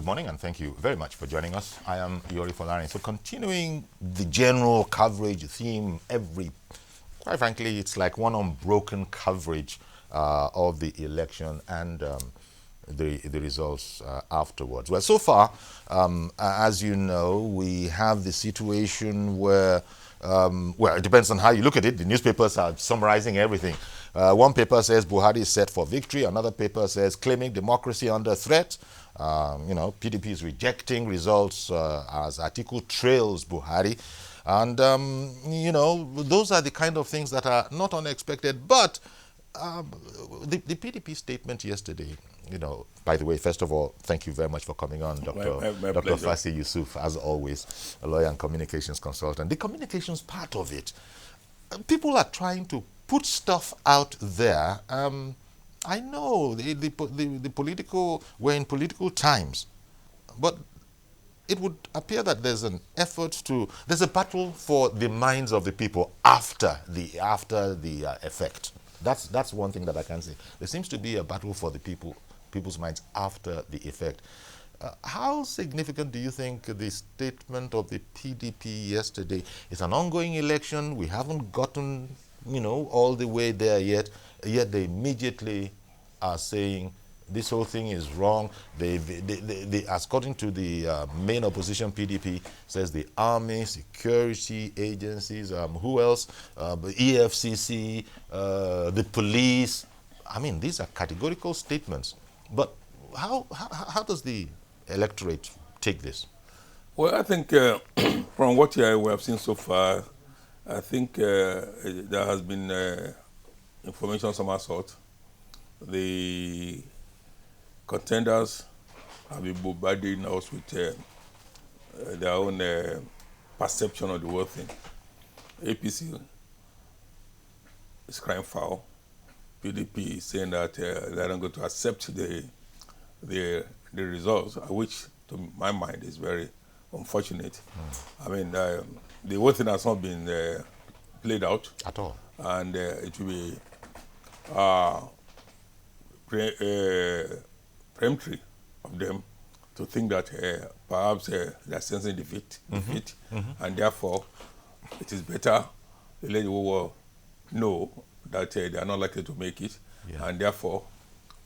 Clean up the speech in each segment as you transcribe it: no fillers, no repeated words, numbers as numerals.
Good morning, and thank you very much for joining us. I am Yori Folari. So continuing the general coverage theme, quite frankly, it's like one unbroken coverage of the election and the results afterwards. Well, so far, as you know, we have the situation where, well, it depends on how you look at it. The newspapers are summarizing everything. One paper says Buhari is set for victory. Another paper says claiming democracy under threat. PDP is rejecting results as Atiku trails Buhari. And, those are the kind of things that are not unexpected. But the PDP statement yesterday, by the way, first of all, thank you very much for coming on, Dr. Fasi Yusuf, as always, a lawyer and communications consultant. The communications part of it, people are trying to put stuff out there. I know the political, we're in political times, but it would appear that there's there's a battle for the minds of the people after the effect. That's one thing that I can say. There seems to be a battle for the people's minds after the effect. How significant do you think the statement of the PDP yesterday is? An ongoing election. We haven't gotten, all the way there yet they immediately are saying this whole thing is wrong. They according to the main opposition, PDP says the army, security agencies, who else? The EFCC, the police. I mean, these are categorical statements. But how does the electorate take this? Well, I think from what we have seen so far, I think there has been information of some sort. The contenders have been bombarding us with their own perception of the whole thing. APC is crying foul. PDP is saying that they're not going to accept the results, which, to my mind, is very unfortunate. I mean, the whole thing has not been played out at all, and it will be preemptory of them to think that perhaps they are sensing defeat, and therefore it is better to let the whole world know that they are not likely to make it, and therefore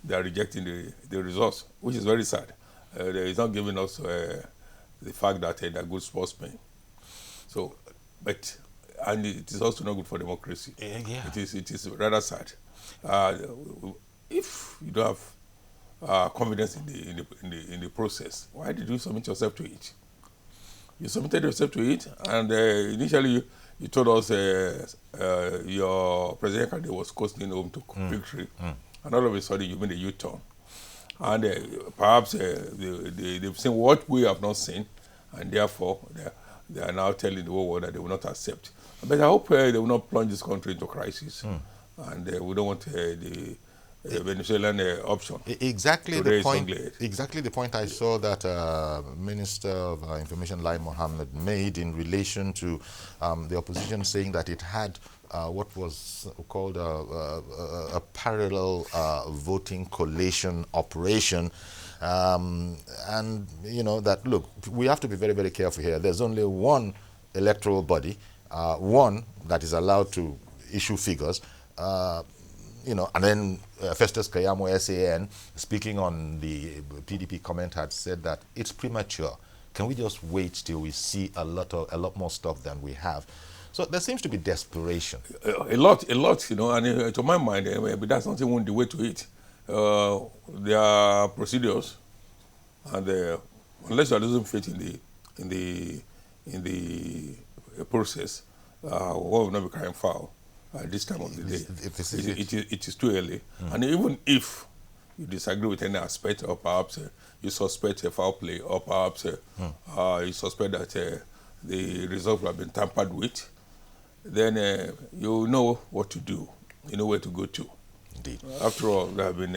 they are rejecting the results, which is very sad. It's not giving us the fact that they are good sportsmen. So, and it is also not good for democracy. It is rather sad. If you don't have confidence in the process, why did you submit yourself to it? You submitted yourself to it, and initially you told us your presidential candidate was coasting home to victory, and all of a sudden you made a U-turn. And perhaps they've seen what we have not seen, and therefore they are now telling the whole world that they will not accept. But I hope they will not plunge this country into crisis, and we don't want the Venezuelan option. Exactly the point I saw that Minister of Information Lai Mohammed made in relation to the opposition saying that it had what was called a parallel voting collation operation. And that, look, we have to be very, very careful here. There's only one electoral body, one that is allowed to issue figures, and then Festus Kayamo, SAN, speaking on the PDP comment, had said that it's premature. Can we just wait till we see a lot more stuff than we have? So there seems to be desperation. A lot, and to my mind, but that's not even the way to it. There are procedures, and unless you are losing faith in the process, one will not be crying foul at this time of the day. It is too early. And even if you disagree with any aspect, or perhaps you suspect a foul play, or perhaps you suspect that the result will have been tampered with, then you know what to do. You know where to go to. Indeed. After all, there have been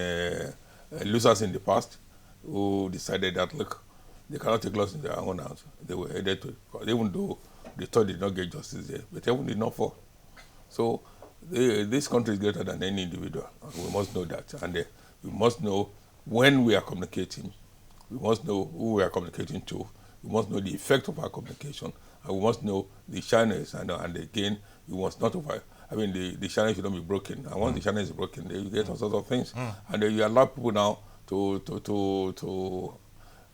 losers in the past who decided that, look, they cannot take loss in their own hands. They were headed to, even though they thought they did not get justice there, but everyone did not fall. So this country is greater than any individual. We must know that. And we must know when we are communicating we must know who we are communicating to, we must know the effect of our communication, and we must know the channels, and again, we must not over. I mean, the channel should not be broken, and once the channel is broken, then you get all sorts of things, and then you allow people now to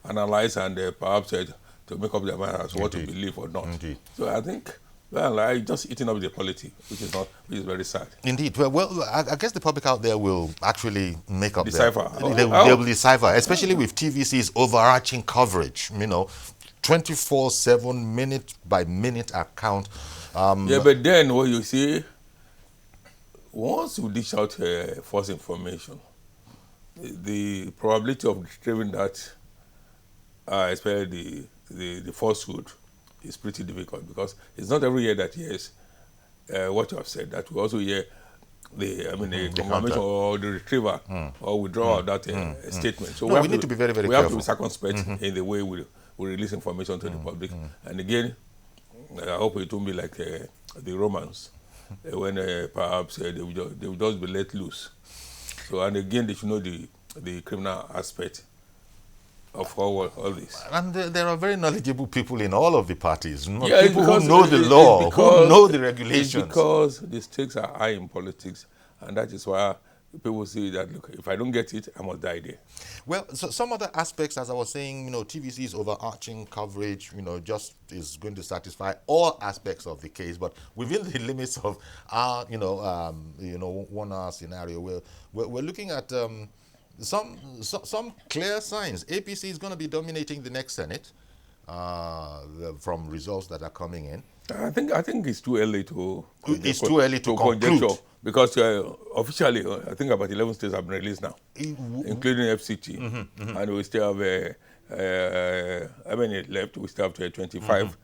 analyze and perhaps to make up their mind as to what to believe or not. Indeed. So I think, well, I just eating up the polity, which is very sad. Indeed. Well, I guess the public out there will actually make up Decipher. They will decipher, especially with TVC's overarching coverage. 24/7, minute by minute account. Yeah, but then what you see, once you dish out false information, the probability of retrieving that, especially the falsehood, is pretty difficult, because it's not every year that hears what you have said. That we also hear the confirmation or the retrieval or withdrawal of that statement. So we need to be very, very careful. We have to be circumspect in the way we release information to the public. And again, I hope it won't be like the Romans, when perhaps they will just be let loose. So, and again, they should know the criminal aspect of all this. And there are very knowledgeable people in all of the parties. Yeah, people who know the law, who know the regulations. It's because the stakes are high in politics, and that is why people see that, look, if I don't get it, I must die there. Well, so some other aspects, as I was saying, TVC's overarching coverage, just is going to satisfy all aspects of the case, but within the limits of our, 1 hour scenario, we're looking at some clear signs. APC is going to be dominating the next Senate from results that are coming in. I think it's too early to. It's too early to conclude, because officially, I think about 11 states have been released now, including FCT, and we still have how many left? We still have 25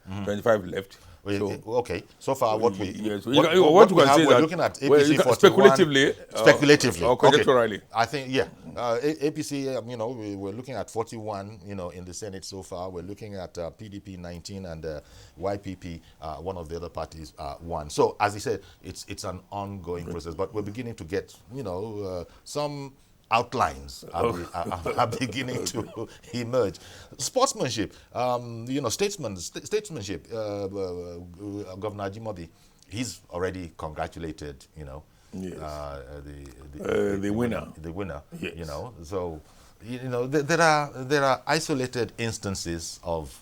left. Okay. So far, what we yes. what you can say is that looking at APC 41 speculatively or conjecturally. Okay. I think APC. We're looking at 41. In the Senate so far. We're looking at PDP 19 and YPP, one of the other parties, 1. So as he said, it's an ongoing process, but we're beginning to get some outlines are beginning to emerge. Sportsmanship, statesmanship. Governor Ajimobi, he's already congratulated, Yes. the winner. The winner, yes. So, there are isolated instances of,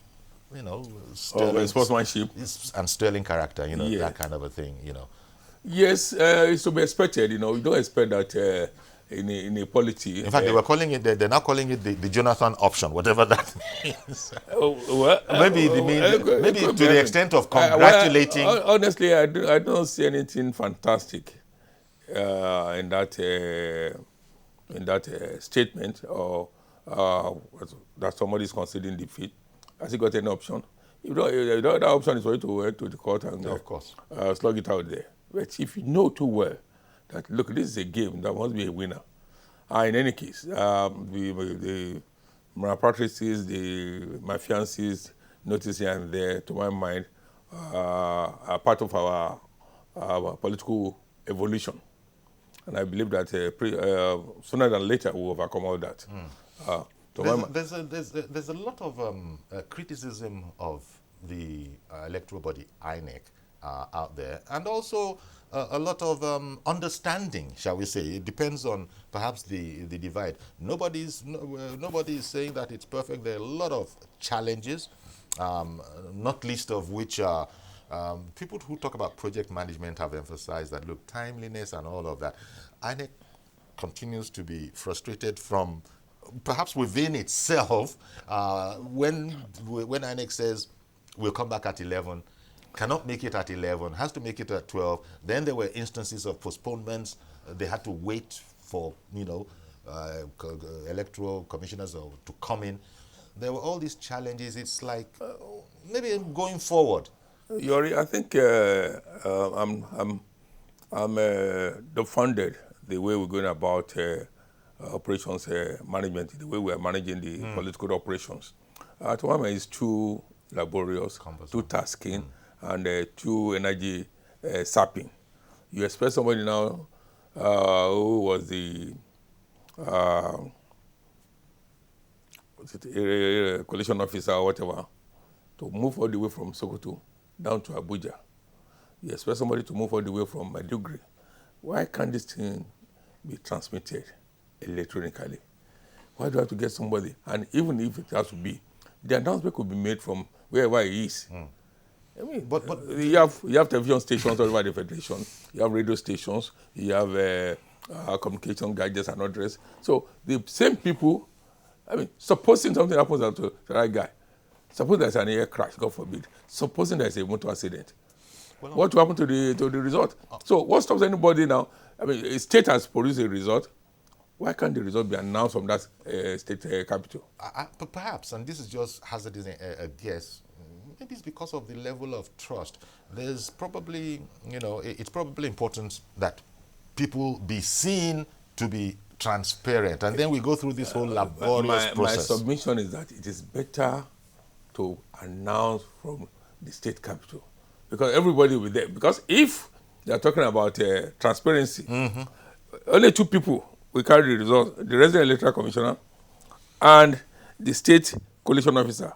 sterling sportsmanship and sterling character, yeah. that kind of a thing, Yes, it's to be expected. You don't expect that. In a polity. In fact, they were calling it. They're now calling it the Jonathan option, whatever that means. Maybe to the extent of congratulating. Honestly, I don't see anything fantastic in that statement, or that somebody is considering defeat. Has he got any option? If the other option is for you to to the court and of course slug it out there. But if you know too well that, look, this is a game, there must be a winner. In any case, the malpractices, the mafiances, notice here and there, to my mind, are part of our political evolution. And I believe that sooner than later we'll overcome all that. There's a lot of criticism of the electoral body, INEC, out there, and also a lot of understanding, shall we say. It depends on perhaps the divide. Nobody is saying that it's perfect. There are a lot of challenges, not least of which are people who talk about project management have emphasized that, look, timeliness and all of that. INEC continues to be frustrated from perhaps within itself when INEC says we'll come back at 11, cannot make it at 11, has to make it at 12. Then there were instances of postponements. They had to wait for, electoral commissioners to come in. There were all these challenges. It's like maybe going forward. Yori, I think I'm dumbfounded the way we're going about operations management, the way we are managing the political operations. To my mind, it's too laborious, too tasking, and too energy sapping. You expect somebody now who was the a collation officer or whatever to move all the way from Sokoto down to Abuja. You expect somebody to move all the way from Maiduguri. Why can't this thing be transmitted electronically? Why do I have to get somebody? And even if it has to be, the announcement could be made from wherever he is. I mean, but you have television stations all over the federation. You have radio stations. You have communication gadgets and others. So the same people. I mean, supposing something happens to that guy, suppose there's an air crash, God forbid. Supposing there's a motor accident, what will happen to the result? So what stops anybody now? I mean, a state has produced a result. Why can't the result be announced from that state capital? But perhaps, and this is just hazardous a guess, maybe it's because of the level of trust. There's probably, it's probably important that people be seen to be transparent, and then we go through this whole laborious process. My submission is that it is better to announce from the state capital, because everybody will be there. Because if they are talking about transparency, only two people will carry the results: the resident electoral commissioner and the state collation officer.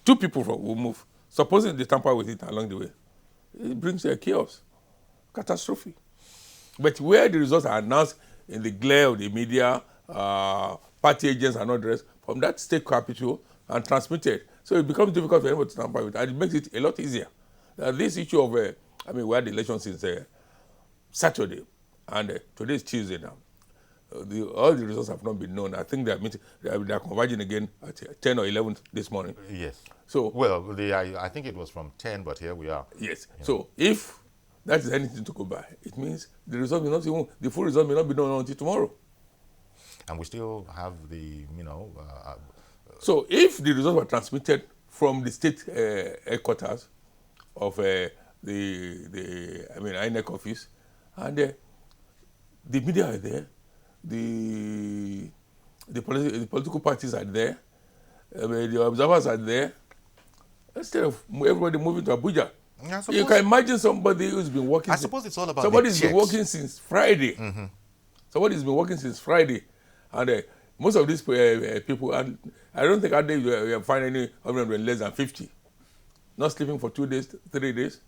Two people will move. Supposing they tamper with it along the way, it brings a chaos, catastrophe. But where the results are announced in the glare of the media, party agents and others, from that state capital and transmitted, so it becomes difficult for anyone to tamper with it, and it makes it a lot easier. This issue of, we had the election since Saturday, and today is Tuesday now. All the results have not been known. I think they are converging again at 10 or 11 this morning. Yes. So I think it was from 10, but here we are. Yes. So if that is anything to go by, it means the full result may not be known until tomorrow. And we still have the, So if the results were transmitted from the state headquarters of the INEC office, and the media are there, the political parties are there, the observers are there, instead of everybody moving to Abuja. You can imagine somebody who's been working. I suppose it's all about somebody's been working since Friday. Somebody's been working since Friday, and most of these people, and I don't think you find any of them less than 50, not sleeping for 2 days, 3 days.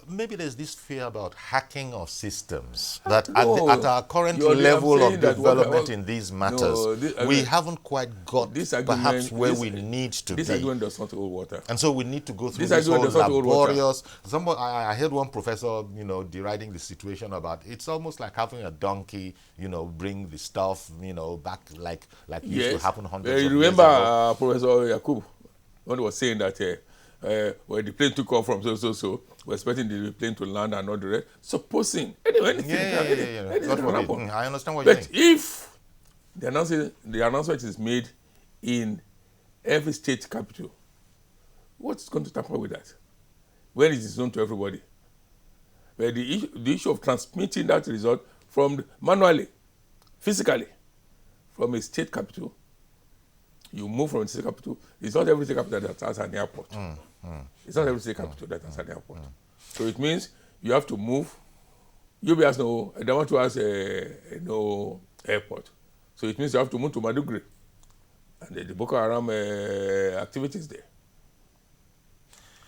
Maybe there's this fear about hacking of systems that at our current level of development in these matters, we haven't quite got perhaps where we need to be. This argument does not hold water. And so we need to go through this whole laborious. I heard one professor, deriding the situation about it's almost like having a donkey, bring the stuff, back like used to happen hundreds of years ago. You remember Professor Yakub, when he was saying that when the plane took off from so, we're expecting the plane to land and all the rest. Supposing, anything can happen. I understand what you're saying. But if the announcement is made in every state capital, what's going to tamper with that? When it is known to everybody. But the issue of transmitting that result from manually, physically, from a state capital, you move from a state capital. It's not every state capital that has an airport. It's not every state capital that has an airport. So it means you have to move. UB has no airport. So it means you have to move to Maiduguri. And the Boko Haram activities there.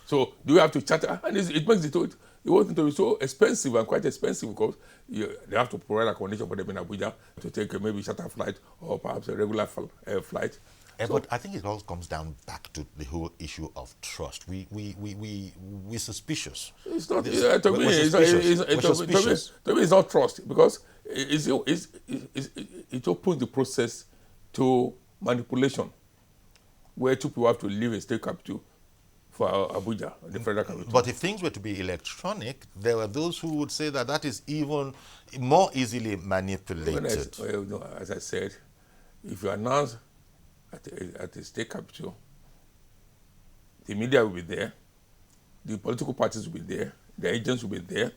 So do you have to charter? And it makes the whole thing to be so expensive and quite expensive because they have to provide accommodation for them in Abuja to take maybe charter flight or perhaps a regular flight. But I think it all comes down back to the whole issue of trust. We're suspicious. It's not. To me, it's not trust because it opens the process to manipulation, where two people have to leave a state capital for Abuja, the federal capital. But if things were to be electronic, there were those who would say that is even more easily manipulated. As I said, if you announce at the state capital, the media will be there, the political parties will be there, the agents will be there,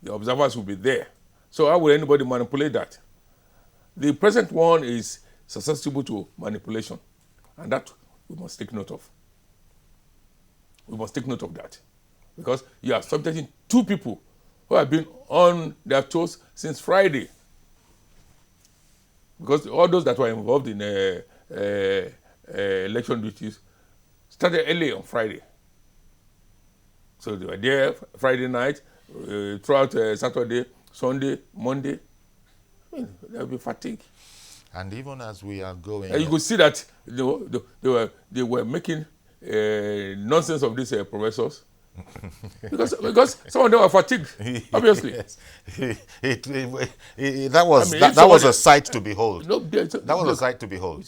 the observers will be there. So how will anybody manipulate that? The present one is susceptible to manipulation, and that we must take note of. We must take note of that, because you are subjecting two people who have been on their toes since Friday. Because all those that were involved in election duties started early on Friday. So they were there Friday night, throughout Saturday, Sunday, Monday. I mean, they'll be fatigued. And even as we are going, And you could see that they were making nonsense of these professors because some of them were fatigued, obviously. Yes. That was a sight to behold. That was a sight to behold.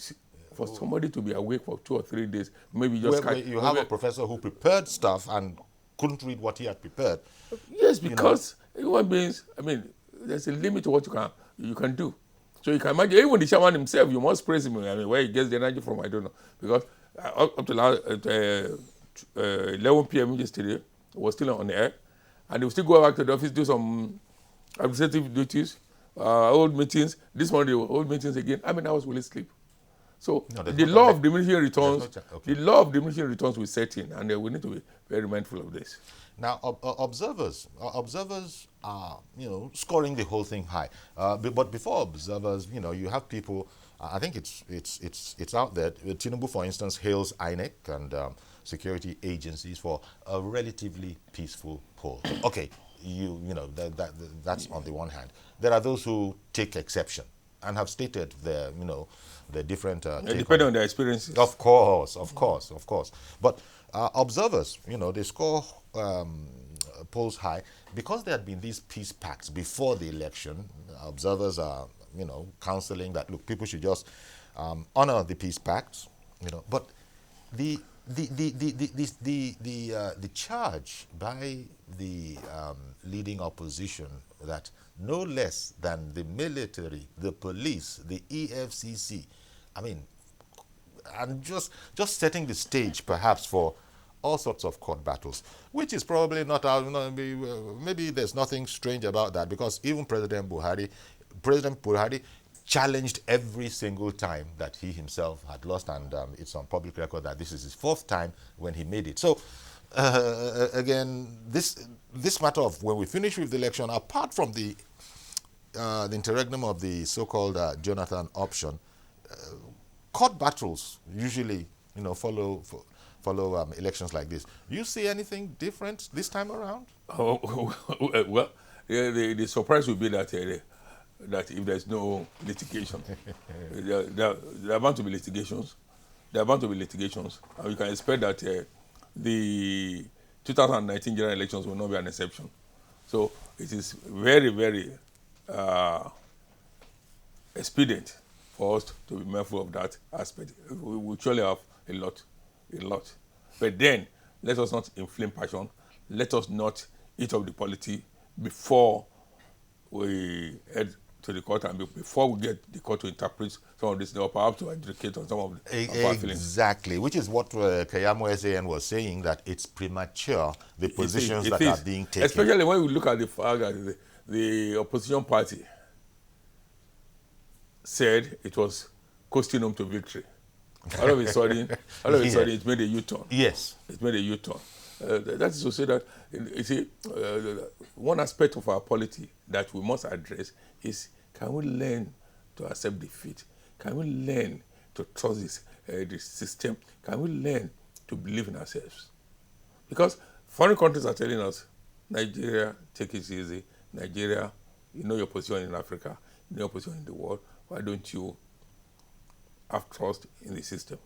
For somebody to be awake for 2 or 3 days, maybe just Where you have a professor who prepared stuff and couldn't read what he had prepared. Yes, because human beings, I mean, there's a limit to what you can do. So you can imagine, even the chairman himself, you must praise him. I mean, where he gets the energy from, I don't know. Because up to now, 11 p.m. yesterday, was still on the air. And he will still go back to the office, do some administrative duties, old meetings. This morning, old meetings again. I mean, I was really asleep. So the law of diminishing returns, the law of diminishing returns will set in, and we need to be very mindful of this. Now, observers are, scoring the whole thing high. But before observers, you have people. I think it's out there. Tinubu, for instance, hails INEC and security agencies for a relatively peaceful poll. Okay, that's on the one hand. There are those who take exception and have stated their different depending on their experiences. Of course. But observers, they score polls high because there had been these peace pacts before the election. Observers are, counseling that look, people should just honor the peace pacts, But the charge by the leading opposition that no less than the military, the police, the EFCC, I mean, and just setting the stage perhaps for all sorts of court battles, which is probably not, maybe there's nothing strange about that, because even President Buhari challenged every single time that he himself had lost, and it's on public record that this is his 4th time when he made it. So again, this matter of when we finish with the election, apart from the interregnum of the so-called Jonathan option, court battles usually follow elections like this. You see anything different this time around? Well, the surprise would be that if there's no litigation, there are bound to be litigations. And you can expect that the 2019 general elections will not be an exception. So it is very, very expedient for us to be mindful of that aspect. We will surely have a lot. But then, let us not inflame passion. Let us not eat up the polity before we head to the court, and before we get the court to interpret some of this, or perhaps to educate on some of our feelings. Exactly, which is what Kayamo SAN was saying, that it's premature, the positions that are being taken. Especially when we look at the fact that the opposition party said it was costing them to victory. All of a sudden, it made a U-turn. Yes. It made a U-turn. That is to say that, you see, one aspect of our polity that we must address is, can we learn to accept defeat? Can we learn to trust the system? Can we learn to believe in ourselves? Because foreign countries are telling us, Nigeria, take it easy. Nigeria, you know your position in Africa, you know your position in the world. Why don't you have trust in the system?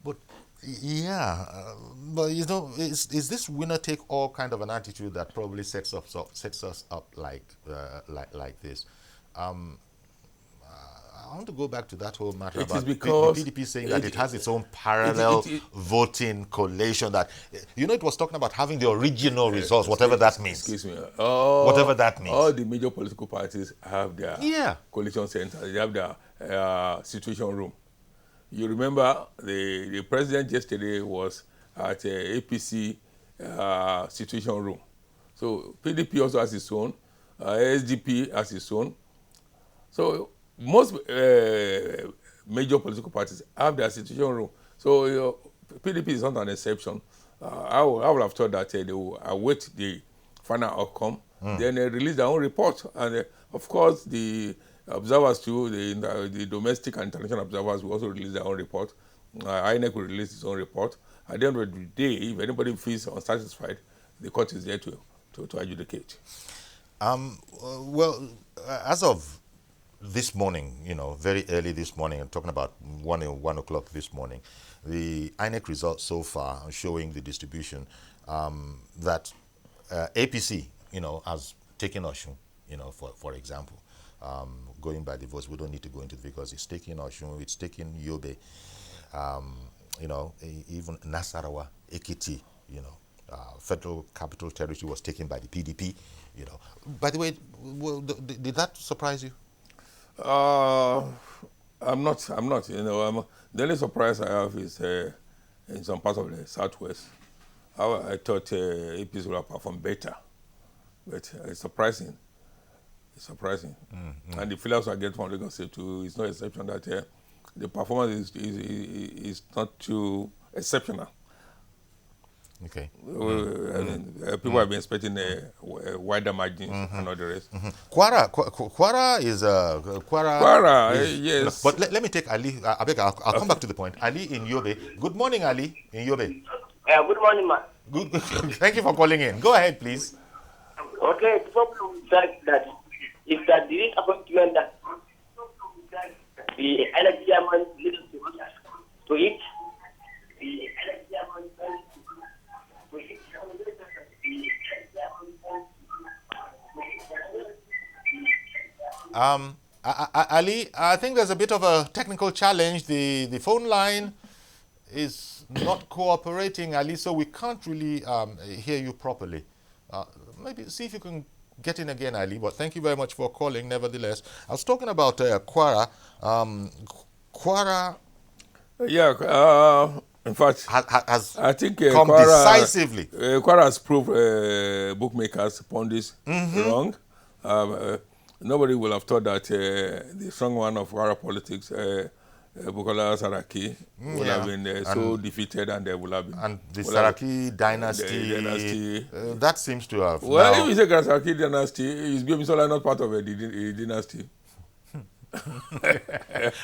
But but is this winner-take-all kind of an attitude that probably sets us up like this? I want to go back to that whole matter about the PDP saying that it has its own parallel voting collation. That it was talking about having the original results, whatever that means. Excuse me. Whatever that means. All the major political parties have their coalition centers. They have their situation room. You remember the president yesterday was at APC situation room. So PDP also has its own, SDP has its own. So most major political parties have their situation room. So PDP is not an exception. I would have thought that they will await the final outcome, then release their own report. And of course, the Observers too, the domestic and international observers will also release their own report. INEC will release its own report. At the end of the day, if anybody feels unsatisfied, the court is there to adjudicate. Well, as of this morning, very early this morning, I'm talking about 1 o'clock this morning, the INEC results so far are showing the distribution that APC, has taken Oshun, for example, going by the votes. We don't need to go into it because it's taking Oshun, it's taking Yobe, even Nasarawa, Ekiti, Federal Capital Territory was taken by the PDP, By the way, did that surprise you? I'm not. The only surprise I have is in some parts of the southwest. I thought APs would have performed better, but it's surprising. It's surprising. Mm-hmm. And the feelers I get from Lagos State too is no exception that the performance is not too exceptional. Okay. People have been expecting a wider margins and all the rest. Kwara is Kwara, yes. But let me take Ali. I beg, I'll come back to the point. Ali in Yobe. Good morning, Ali in Yobe. Good morning, man. Good. Thank you for calling in. Go ahead, please. Okay, the problem with that is that the disappointment that the Electoral leads to it. Ali, I think there's a bit of a technical challenge. The phone line is not cooperating, Ali, so we can't really hear you properly. Maybe see if you can get in again, Ali, but thank you very much for calling, nevertheless. I was talking about Kwara. Kwara... in fact, has I think come decisively. Kwara has proved bookmakers pundits wrong. Nobody will have thought that the strong one of Kwara politics, Bukola Saraki, would have been so defeated, and they would have been. And the Saraki dynasty, that seems to have. Well, if you say Saraki dynasty, is Biyomisola not part of a dynasty?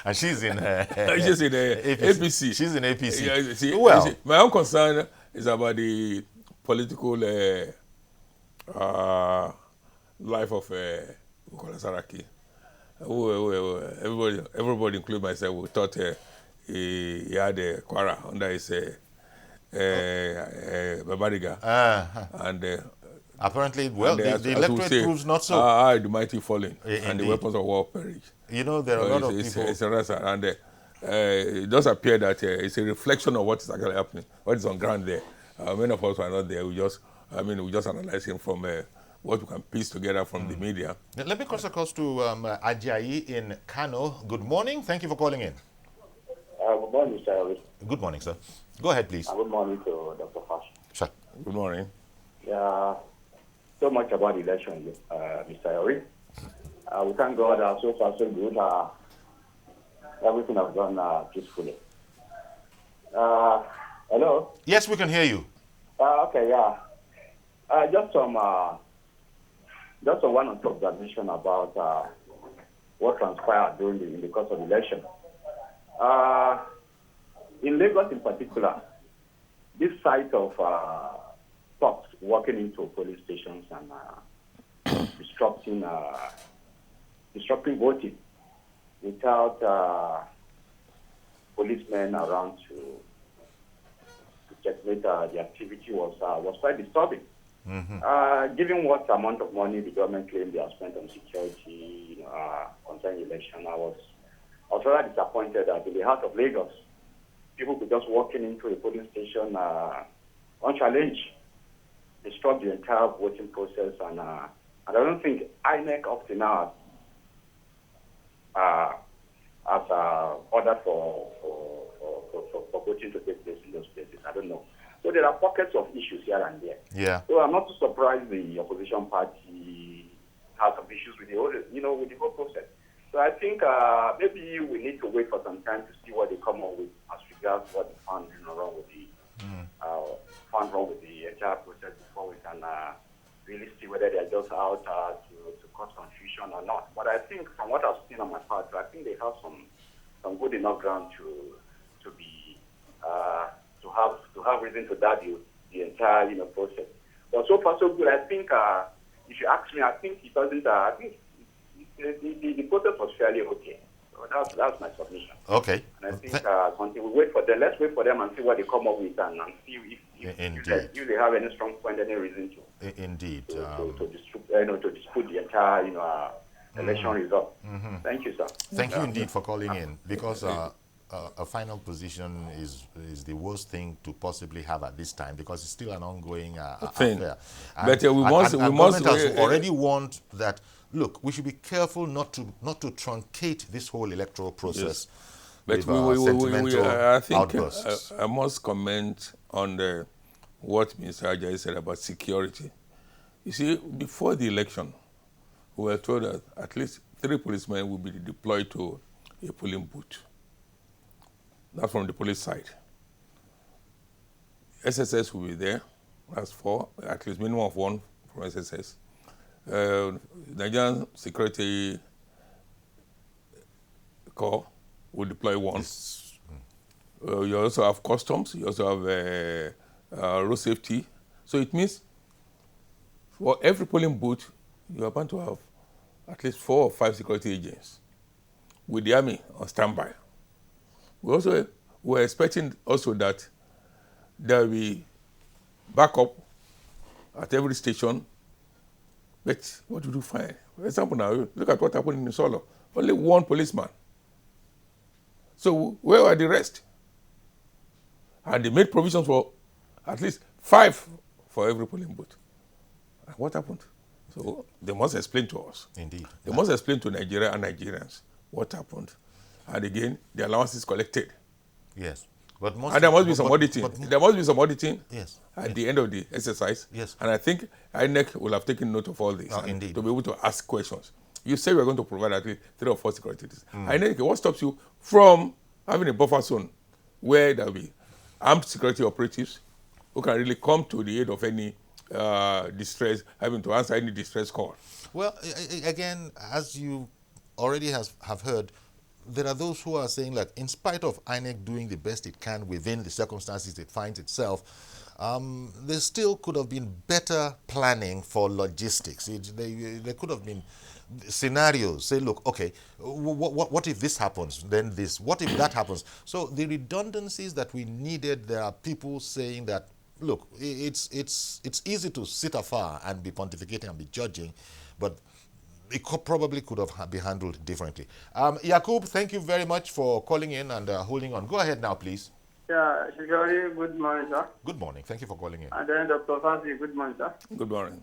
And she's in she's in APC. She's in APC. Yeah, see, my own concern is about the political life of Bukola Saraki. Everybody, including myself, we thought he had Kwara under his Babariga. And apparently, the electorate proves not so. The mighty falling, and the weapons of war perish. There are a lot of people. It's a razor, and it does appear that it's a reflection of what is actually happening, what is on ground there. Many of us who are not there. We just analyze him from what we can piece together from the media. Let me cross across to Ajayi in Kano. Good morning. Thank you for calling in. Good morning, sir. Good morning, sir. Go ahead, please. Good morning to Dr. Fash. Sure. Good morning. Yeah, so much about the election, Mr. Ori. We thank God so far so good. Everything has gone peacefully. Hello? Yes, we can hear you. Okay, yeah. Just one observation about what transpired in the course of the election. In Lagos in particular, this site of thugs walking into police stations and disrupting voting without policemen around to checkmate the activity was quite disturbing. Given what amount of money the government claimed they have spent on security, concerning election, I was rather disappointed that in the heart of Lagos, people could just walk into a polling station unchallenged, disrupt the entire voting process, and I don't think INEC up to now has ordered for voting to take place in those places. I don't know. So there are pockets of issues here and there. Yeah. So I'm not too surprised the opposition party has some issues with the whole process. So I think maybe we need to wait for some time to see what they come up with as regards what they found wrong with the entire process before we can really see whether they're just out to cause confusion or not. But I think from what I've seen on my part, I think they have some good enough ground to be to have reason to doubt the entire process. But so far so good. I think if you ask me, I think it doesn't. I think the process was fairly okay. So that's my submission. Okay. And I think until we wait for them, let's wait for them and see what they come up with and see if they have any strong point, any reason to indeed to dispute the entire election result. Mm-hmm. Thank you, sir. Thank you indeed for calling in, because a final position is the worst thing to possibly have at this time, because it's still an ongoing affair. But we must already warned that, look, we should be careful not to truncate this whole electoral process. Yes. But I think I must comment on what Mr. Ajayi said about security. You see, before the election, we were told that at least 3 policemen will be deployed to a polling booth. That's from the police side. SSS will be there. That's 4, at least minimum of 1 from SSS. Nigerian Security Corps will deploy 1. Yes. You also have customs. You also have road safety. So it means for every polling booth, you are bound to have at least 4 or 5 security agents with the army on standby. We're expecting also that there will be backup at every station. But what do you find? For example, now, look at what happened in Solo. Only 1 policeman. So where are the rest? And they made provisions for at least 5 for every polling booth. And what happened? So they must explain to us. Indeed. They must explain to Nigeria and Nigerians what happened. And again, the allowance is collected. Yes. And there must be some auditing. There must be some auditing at the end of the exercise. Yes. And I think INEC will have taken note of all this indeed. to be able to ask questions. You say we're going to provide at least 3 or 4 security. INEC, what stops you from having a buffer zone where there will be armed security operatives who can really come to the aid of any distress, having to answer any distress call? Well, again, as you already have heard, there are those who are saying, like, in spite of INEC doing the best it can within the circumstances it finds itself, there still could have been better planning for logistics. There could have been scenarios. Say, look, okay, what if this happens? Then this. What if that happens? So the redundancies that we needed, there are people saying that, look, it's easy to sit afar and be pontificating and be judging, but it probably could have been handled differently. Yakub, thank you very much for calling in and holding on. Go ahead now, please. Yeah, Shigari, good morning, sir. Good morning. Thank you for calling in. And then Dr. Fasi, good morning, sir. Good morning.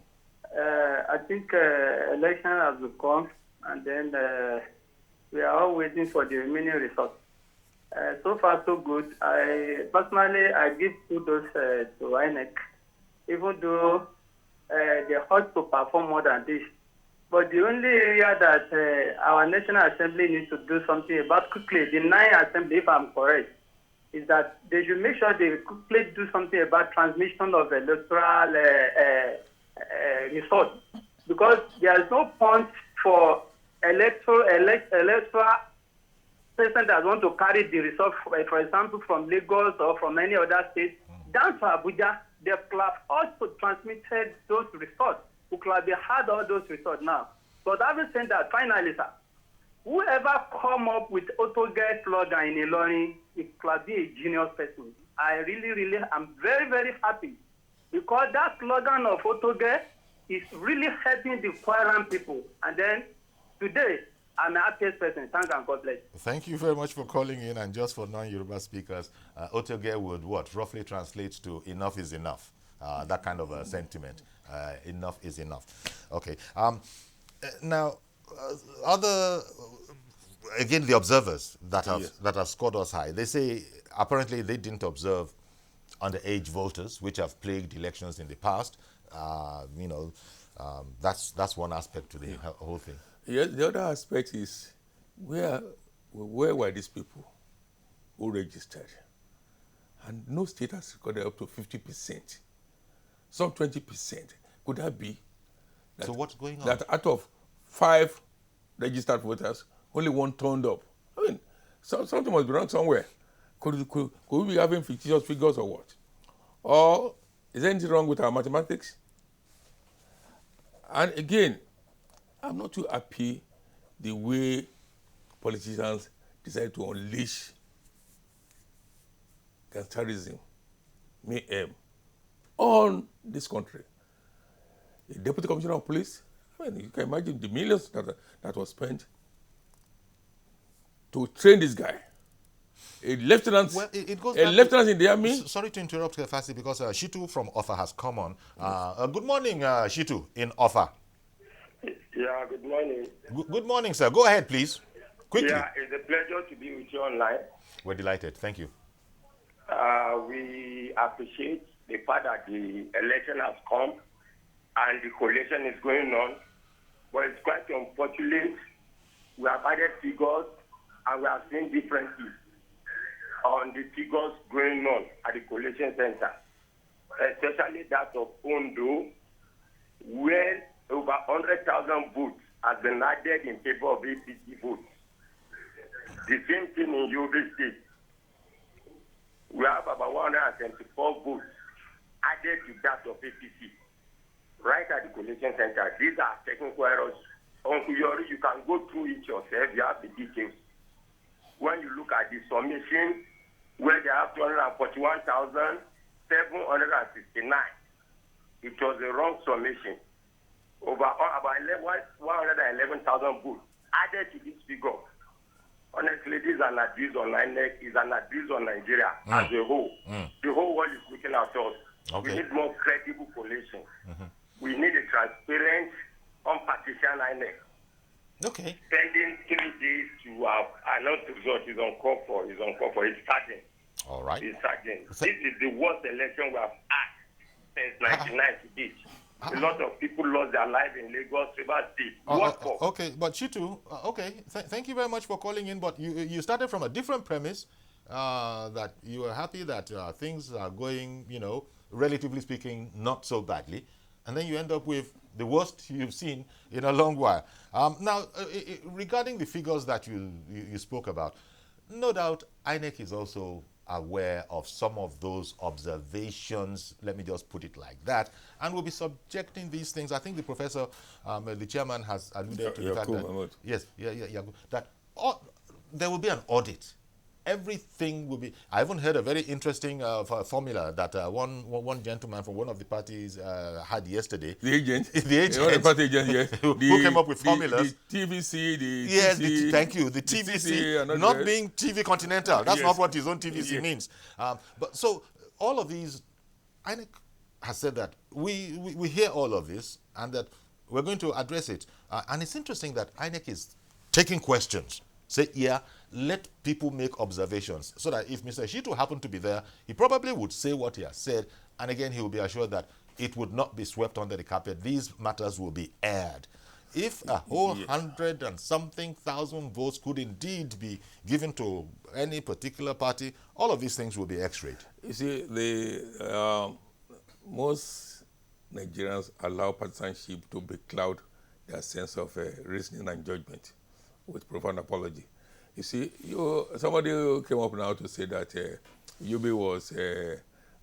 I think election has come, and then we are all waiting for the remaining results. So far, so good. I give kudos to INEC, even though they ought to perform more than this. But the only area that our National Assembly needs to do something about quickly, the 9th Assembly, if I'm correct, is that they should make sure they quickly do something about transmission of electoral results. Because there is no point for electoral person that want to carry the result, for example, from Lagos or from any other state, down to Abuja. They could have also transmitted those results. We could have had all those results now. But having said that, finally, sir, whoever come up with autogate slogan in Ilorin, it could be a genius person. I really am very, very happy, because that slogan of autogate is really helping the Kwara people. And then today, I'm the happiest person. Thank and God bless. Thank you very much for calling in. And just for non-Yoruba speakers, autogate would what? Roughly translates to enough is enough. That kind of a sentiment. Enough is enough. Okay. Now, again, the observers that have scored us high, they say apparently they didn't observe underage voters, which have plagued elections in the past. That's one aspect to the whole thing. Yeah, the other aspect is where were these people who registered? And no state has recorded up to 50%, some 20%. Could that be So what's going on? That out of 5 registered voters, only 1 turned up. I mean, something must be wrong somewhere. Could we be having fictitious figures or what? Or is there anything wrong with our mathematics? And again, I'm not too happy the way politicians decide to unleash gangsterism, mayhem, on this country. The deputy commissioner of police, I mean, you can imagine the millions that was spent to train this guy. A lieutenant, Well, it goes a back lieutenant in the army. Sorry to interrupt, Fasi, because Shitu from Offa has come on. Good morning, Shitu in Offa. Yeah, good morning. Good morning, sir. Go ahead, please. Quickly. Yeah, it's a pleasure to be with you online. We're delighted. Thank you. We appreciate the fact that the election has come and the collation is going on. But it's quite unfortunate. We have added figures and we have seen differences on the figures going on at the collation center, especially that of Ondo, where over 100,000 votes have been added in favor of APC votes. The same thing in Yobe State. We have about 174 votes added to that of APC, right at the collation center. These are technical errors. Uncle Yori, you can go through it yourself. You have the details. When you look at the summation, where they have 241,769, it was a wrong summation. About 111,000 votes added to this figure. Honestly, this is an abuse on INEC, is an abuse on Nigeria as a whole. The whole world is looking at us. Okay. We need more credible collation. We need a transparent, unpartisan INEC. Okay. Spending 3 days to announce the result is uncalled for. It's certain. All right. It's certain. This is the worst election we have had since 1998. A lot of people lost their life in Lagos, River State. What for? Okay, but Shitu, thank you very much for calling in, but you started from a different premise, that you were happy that things are going, relatively speaking, not so badly, and then you end up with the worst you've seen in a long while. Now, regarding the figures that you spoke about, no doubt INEC is also aware of some of those observations, let me just put it like that, and will be subjecting these things. I think the professor, the chairman, has alluded to the fact that, yes, that there will be an audit. Everything will be. I even heard a very interesting formula that one gentleman from one of the parties had yesterday. The agent, the agent, one of the party agents, yes, who came up with formulas. The TVC, yes, TC, thank you. The TVC, not being TV Continental. That's not what his own TVC means. But so all of these, INEC has said that we hear all of this and that we're going to address it. And it's interesting that INEC is taking questions. Say, let people make observations so that if Mr. Shitu happened to be there, he probably would say what he has said, and again, he will be assured that it would not be swept under the carpet. These matters will be aired. If a whole 100 and something thousand votes could indeed be given to any particular party, all of these things will be x-rayed. You see, most Nigerians allow partisanship to becloud their sense of reasoning and judgment with profound apology. You see, somebody came up now to say that Yobe was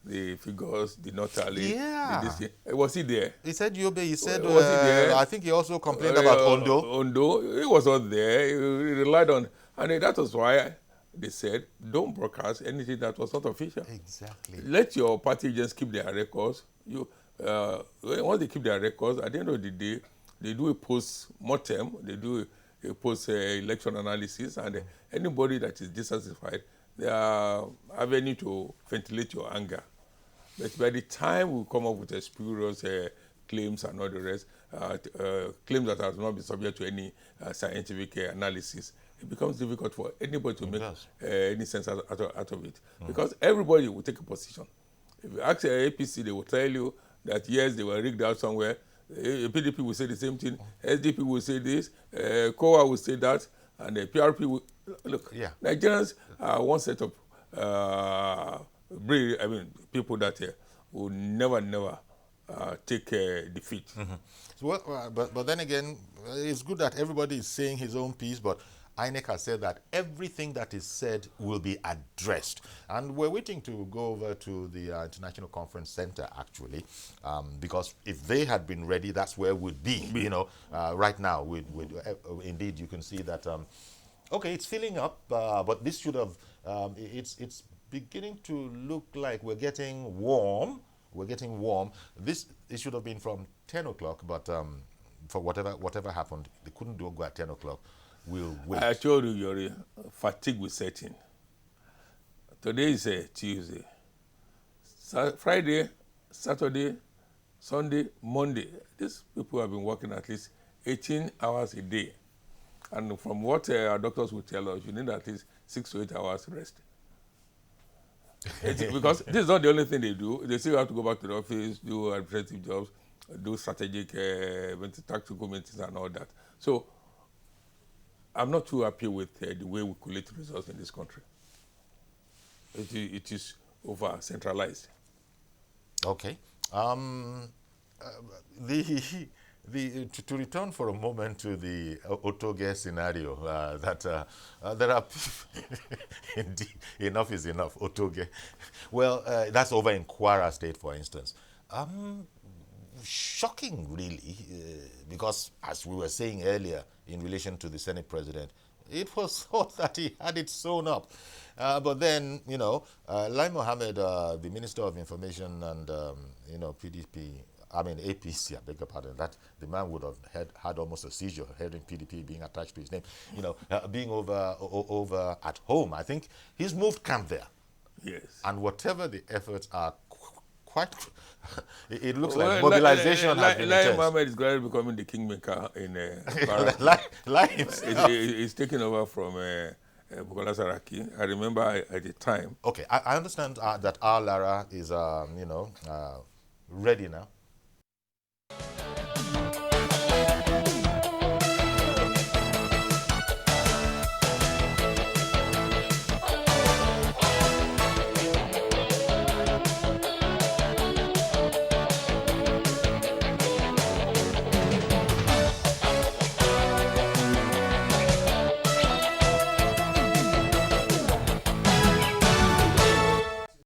the figures did not tally. Yeah. Was he there? He said Yobe. He said, was he there? I think he also complained about Ondo. Ondo, he was not there. He relied on, and that was why they said, don't broadcast anything that was not official. Exactly. Let your party agents keep their records. Once they keep their records, at the end of the day, they do a post-mortem, they do a post-election analysis, and anybody that is dissatisfied, they are avenue to ventilate your anger. But by the time we come up with spurious claims and all the rest, claims that have not been subject to any scientific analysis, it becomes difficult for anybody to make any sense out of it. Because everybody will take a position. If you ask APC, they will tell you that yes, they were rigged out somewhere. PDP will say the same thing. SDP will say this. Kwara will say that. And the PRP will... Look, Nigerians are one set of people that will never take defeat. So, well, but then again, it's good that everybody is saying his own piece, but INEC has said that everything that is said will be addressed. And we're waiting to go over to the International Conference Center, actually, because if they had been ready, that's where we'd be. You know, right now, indeed, you can see that, okay, it's filling up, but this should have, it's beginning to look like we're getting warm. We're getting warm. It should have been from 10 o'clock, but for whatever happened, they couldn't go at 10 o'clock. We'll wait. I told you, Yori, fatigue will set in. Today is a Tuesday. Friday, Saturday, Sunday, Monday. These people have been working at least 18 hours a day. And from what our doctors will tell us, you need at least 6 to 8 hours rest. Because this is not the only thing they do. They still have to go back to the office, do administrative jobs, do strategic, tactical maintenance and all that. So I'm not too happy with the way we collect results in this country. It is over-centralized. Okay. To return for a moment to the Otoge scenario, there are indeed, enough is enough, Otoge. Well, that's over in Kwara State, for instance. Shocking, really, because as we were saying earlier in relation to the Senate President, it was thought that he had it sewn up. But then, you know, Lai Mohammed, the Minister of Information and, APC, I beg your pardon, that the man would have had almost a seizure hearing PDP being attached to his name, being over at home. I think he's moved camp there. Yes. And whatever the efforts are, it looks like mobilization has been intense. Lai Mohammed is gradually becoming the kingmaker in He's taking over from Bukola Saraki. I remember at the time. Okay, I understand that our Lara is, ready now.